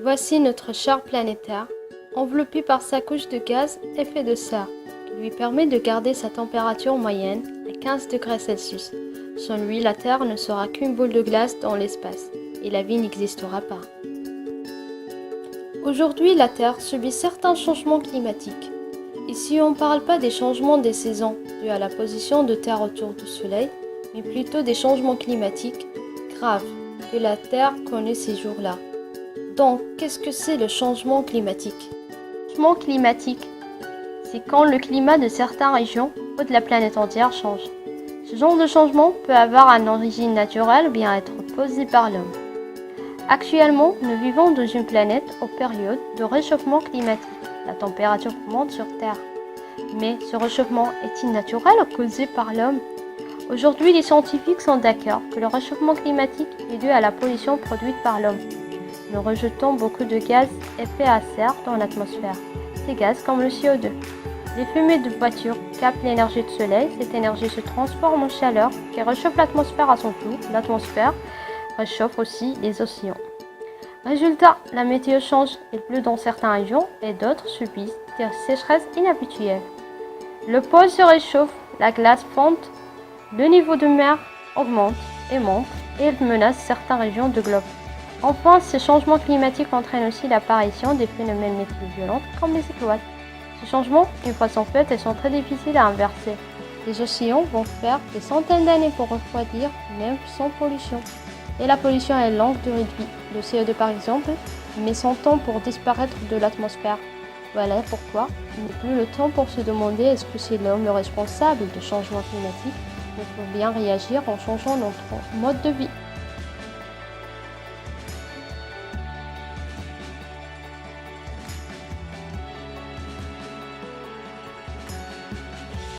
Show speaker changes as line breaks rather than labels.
Voici notre char planétaire, enveloppé par sa couche de gaz effet de serre, qui lui permet de garder sa température moyenne à 15 degrés Celsius. Sans lui, la Terre ne sera qu'une boule de glace dans l'espace, et la vie n'existera pas. Aujourd'hui, la Terre subit certains changements climatiques. Ici, on ne parle pas des changements des saisons dus à la position de Terre autour du Soleil, mais plutôt des changements climatiques graves que la Terre connaît ces jours-là. Donc, qu'est-ce que c'est le changement climatique? Le changement climatique, c'est quand le climat de certaines régions ou de la planète entière change. Ce genre de changement peut avoir une origine naturelle ou bien être causé par l'homme. Actuellement, nous vivons dans une planète aux périodes de réchauffement climatique. La température monte sur Terre. Mais ce réchauffement est-il naturel ou causé par l'homme? Aujourd'hui, les scientifiques sont d'accord que le réchauffement climatique est dû à la pollution produite par l'homme. Nous rejetons beaucoup de gaz à effet de serre dans l'atmosphère. Ces gaz comme le CO2. Les fumées de voitures captent l'énergie du soleil. Cette énergie se transforme en chaleur qui réchauffe l'atmosphère à son tour. L'atmosphère réchauffe aussi les océans. Résultat, la météo change. Il pleut dans certaines régions et d'autres subissent des sécheresses inhabituelles. Le pôle se réchauffe, la glace fond, le niveau de mer augmente et monte et il menace certaines régions du globe. Enfin, ces changements climatiques entraînent aussi l'apparition des phénomènes météo violents comme les étoiles. Ces changements, une fois sont faits, ils sont très difficiles à inverser. Les océans vont faire des centaines d'années pour refroidir, même sans pollution. Et la pollution est longue durée de vie. Le CO2 par exemple met son temps pour disparaître de l'atmosphère. Voilà pourquoi il n'est plus le temps pour se demander est-ce que c'est l'homme le responsable du changement climatique. Il faut bien réagir en changeant notre mode de vie.